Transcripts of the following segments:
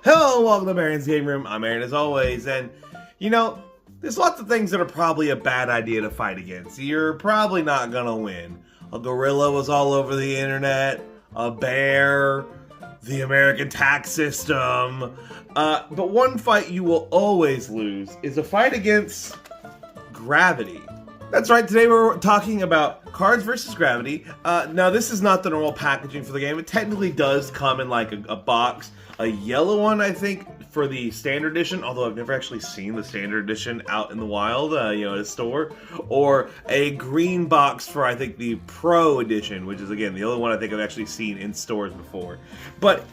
Hello, welcome to Aaron's Game Room. I'm Aaron as always, and there's lots of things that are probably a bad idea to fight against. You're probably not gonna win. A gorilla was all over the internet, a bear, the American tax system. But one fight you will always lose is a fight against gravity. That's right, today we're talking about Cards vs. Gravity. Now this is not the normal packaging for the game. It technically does come in like a box. A yellow one, I think, for the standard edition, although I've never actually seen the standard edition out in the wild, at a store. Or a green box for, I think, the Pro edition, which is, again, the only one I think I've actually seen in stores before. But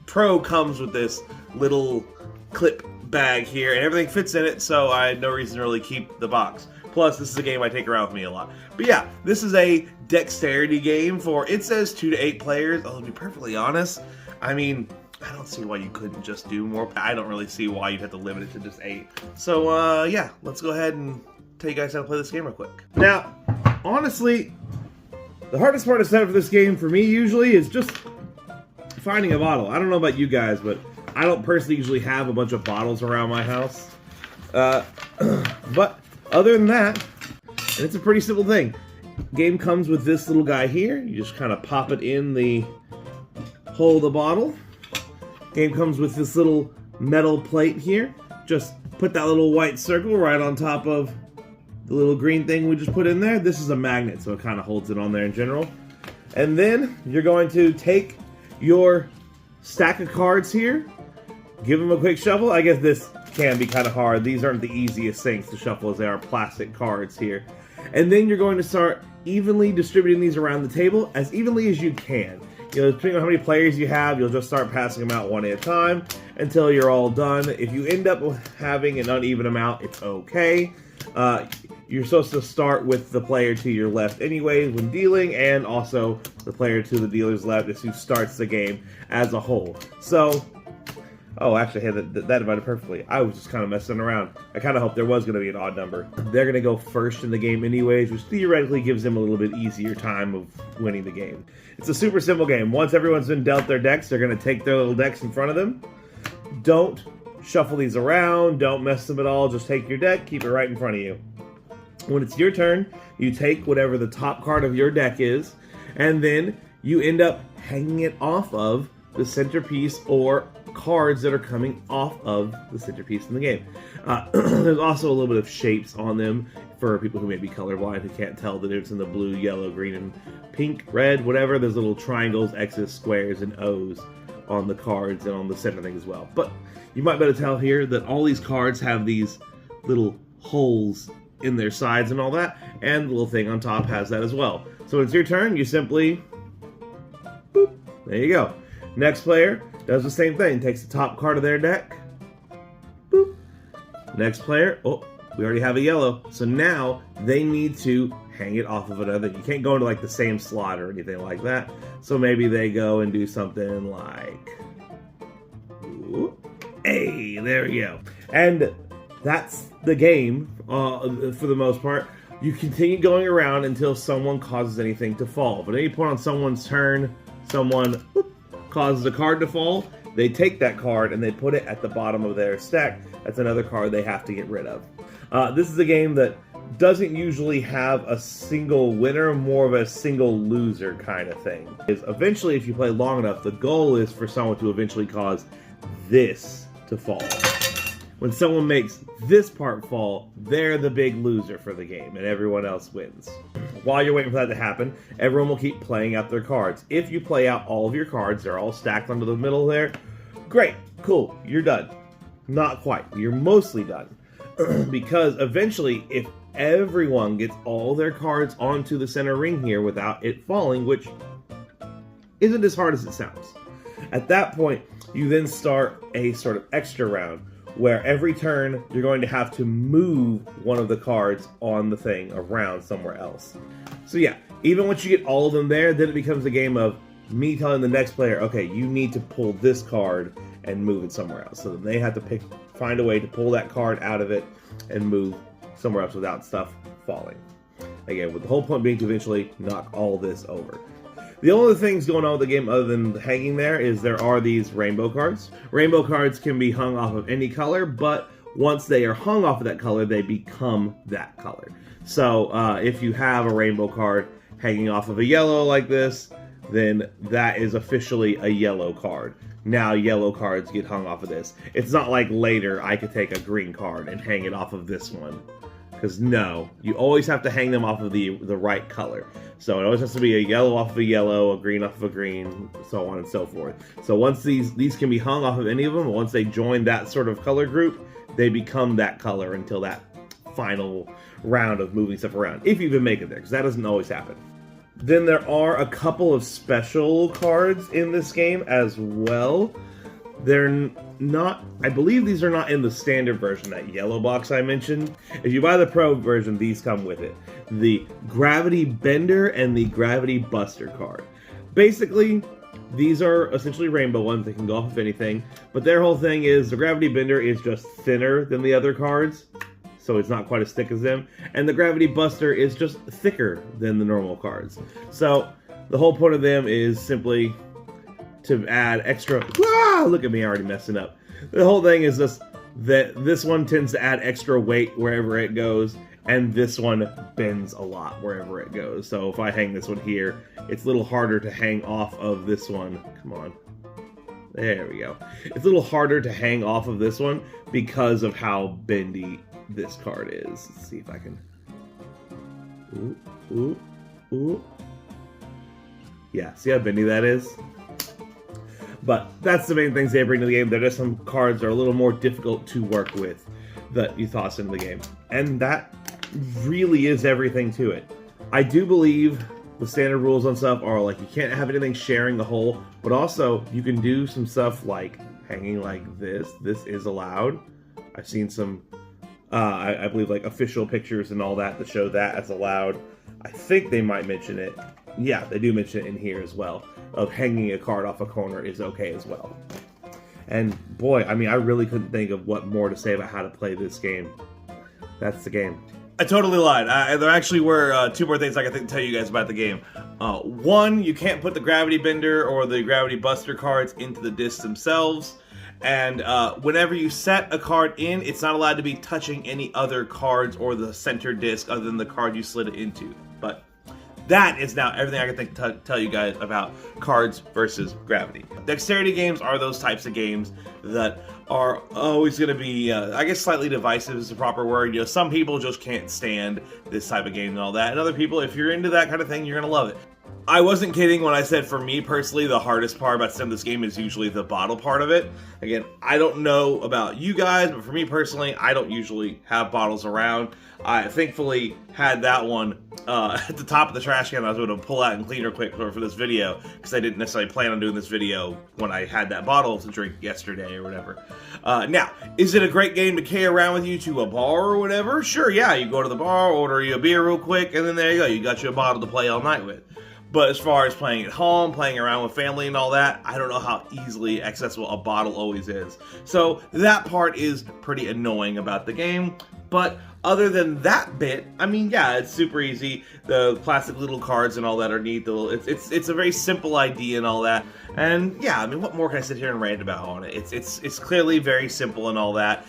Pro comes with this little clip bag here, and everything fits in it, so I had no reason to really keep the box. Plus, this is a game I take around with me a lot. But yeah, this is a dexterity game for, it says 2 to 8 players. I'll be perfectly honest, I mean, I don't see why you couldn't just do more. I don't really see why you'd have to limit it to just 8. So, yeah, let's go ahead and tell you guys how to play this game real quick. Now, honestly, the hardest part of setup for this game for me usually is just finding a bottle. I don't know about you guys, but I don't personally usually have a bunch of bottles around my house. But other than that, and it's a pretty simple thing. Game comes with this little guy here. You just kind of pop it in the hole of the bottle. Game comes with this little metal plate here. Just put that little white circle right on top of the little green thing we just put in there. This is a magnet, so it kind of holds it on there in general. And then you're going to take your stack of cards here, give them a quick shuffle. I guess this can be kind of hard. These aren't the easiest things to shuffle as they are plastic cards here. And then you're going to start evenly distributing these around the table, as evenly as you can. Depending on how many players you have, you'll just start passing them out one at a time until you're all done. If you end up having an uneven amount, it's okay. You're supposed to start with the player to your left anyways when dealing, and also the player to the dealer's left is who starts the game as a whole. So, oh, actually, I had that divided perfectly. I was just kind of messing around. I kind of hoped there was going to be an odd number. They're going to go first in the game anyways, which theoretically gives them a little bit easier time of winning the game. It's a super simple game. Once everyone's been dealt their decks, they're going to take their little decks in front of them. Don't shuffle these around. Don't mess them at all. Just take your deck, keep it right in front of you. When it's your turn, you take whatever the top card of your deck is, and then you end up hanging it off of the centerpiece or cards that are coming off of the centerpiece in the game. There's also a little bit of shapes on them for people who may be colorblind, who can't tell the difference in the blue, yellow, green, and pink, red, whatever. There's little triangles, X's, squares, and O's on the cards and on the center thing as well. But you might be able to tell here that all these cards have these little holes in their sides and all that, and the little thing on top has that as well. So when it's your turn, you simply, boop, there you go. Next player does the same thing, takes the top card of their deck, boop. Next player, oh, we already have a yellow, so now they need to hang it off of another. You can't go into like the same slot or anything like that, so maybe they go and do something like, ooh, hey, there we go. And that's the game for the most part. You continue going around until someone causes anything to fall. But at any point on someone's turn, someone whoop, causes a card to fall, they take that card and they put it at the bottom of their stack. That's another card they have to get rid of. This is a game that doesn't usually have a single winner, more of a single loser kind of thing. Eventually, if you play long enough, the goal is for someone to eventually cause this to fall. When someone makes this part fall, they're the big loser for the game, and everyone else wins. While you're waiting for that to happen, everyone will keep playing out their cards. If you play out all of your cards, they're all stacked onto the middle there, great, cool, you're done. Not quite. You're mostly done. Because eventually, if everyone gets all their cards onto the center ring here without it falling, which isn't as hard as it sounds, at that point, you then start a sort of extra round, where every turn you're going to have to move one of the cards on the thing around somewhere else. So yeah, even once you get all of them there, then it becomes a game of me telling the next player, okay, you need to pull this card and move it somewhere else. So then they have to find a way to pull that card out of it and move somewhere else without stuff falling. Again, with the whole point being to eventually knock all this over. The only things going on with the game other than hanging there is there are these rainbow cards. Rainbow cards can be hung off of any color, but once they are hung off of that color, they become that color. So if you have a rainbow card hanging off of a yellow like this, then that is officially a yellow card. Now yellow cards get hung off of this. It's not like later I could take a green card and hang it off of this one. Because no, you always have to hang them off of the right color. So it always has to be a yellow off of a yellow, a green off of a green, so on and so forth. So once these can be hung off of any of them, once they join that sort of color group, they become that color until that final round of moving stuff around. If you even make it there, because that doesn't always happen. Then there are a couple of special cards in this game as well. They're not, I believe these are not in the standard version, that yellow box I mentioned. If you buy the Pro version, these come with it. The Gravity Bender and the Gravity Buster card. Basically, these are essentially rainbow ones. They can go off of anything. But their whole thing is the Gravity Bender is just thinner than the other cards, so it's not quite as thick as them. And the Gravity Buster is just thicker than the normal cards. So the whole point of them is simply to add extra. Look at me already messing up. The whole thing is just that this one tends to add extra weight wherever it goes, and this one bends a lot wherever it goes. So if I hang this one here, it's a little harder to hang off of this one. Come on. There we go. It's a little harder to hang off of this one because of how bendy this card is. Let's see if I can. Ooh. Yeah, see how bendy that is? But that's the main things they bring to the game. There are just some cards that are a little more difficult to work with that you toss into the game. And that really is everything to it. I do believe the standard rules on stuff are like you can't have anything sharing the hole, but also you can do some stuff like hanging like this. This is allowed. I've seen some, I believe, like official pictures and all that to show that as allowed. I think they might mention it. Yeah, they do mention it in here as well. Of hanging a card off a corner is okay as well. And boy, I mean, I really couldn't think of what more to say about how to play this game. That's the game. I totally lied. There actually were two more things I could tell you guys about the game. One, you can't put the Gravity Bender or the Gravity Buster cards into the discs themselves. And whenever you set a card in, it's not allowed to be touching any other cards or the center disc other than the card you slid it into. But that is now everything I can tell you guys about cards versus Gravity. Dexterity games are those types of games that are always going to be, I guess slightly divisive is the proper word. You know, some people just can't stand this type of game and all that. And other people, if you're into that kind of thing, you're going to love it. I wasn't kidding when I said for me personally, the hardest part about setting this game is usually the bottle part of it. Again, I don't know about you guys, but for me personally, I don't usually have bottles around. I thankfully had that one at the top of the trash can I was able to pull out and clean real quick for this video, because I didn't necessarily plan on doing this video when I had that bottle to drink yesterday or whatever. Now, is it a great game to carry around with you to a bar or whatever? Sure, yeah, you go to the bar, order you a beer real quick, and then there you go, you got you a bottle to play all night with. But as far as playing at home, playing around with family and all that, I don't know how easily accessible a bottle always is. So that part is pretty annoying about the game. But other than that bit, I mean, yeah, it's super easy. The plastic little cards and all that are neat. It's a very simple idea and all that. And yeah, I mean, what more can I sit here and rant about on it? It's clearly very simple and all that.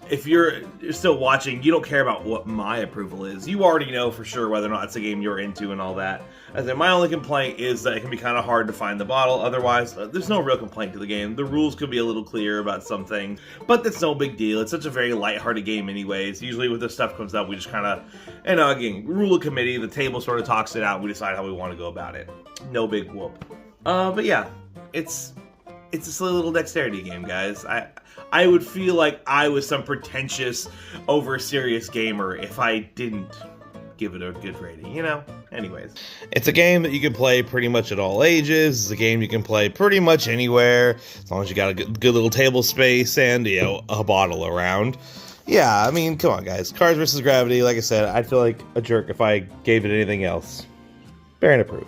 If you're still watching, you don't care about what my approval is. You already know for sure whether or not it's a game you're into and all that. I think my only complaint is that it can be kind of hard to find the bottle. Otherwise, there's no real complaint to the game. The rules could be a little clearer about some things, but that's no big deal. It's such a very lighthearted game anyways. Usually when this stuff comes up, we just kind of, again, rule of committee, the table sort of talks it out, and we decide how we want to go about it. No big whoop. But yeah, it's a silly little dexterity game, guys. I would feel like I was some pretentious, over-serious gamer if I didn't give it a good rating, you know? Anyways. It's a game that you can play pretty much at all ages. It's a game you can play pretty much anywhere, as long as you got a good little table space and, a bottle around. Yeah, I mean, come on, guys. Cards versus Gravity, like I said, I'd feel like a jerk if I gave it anything else. Bear and approve.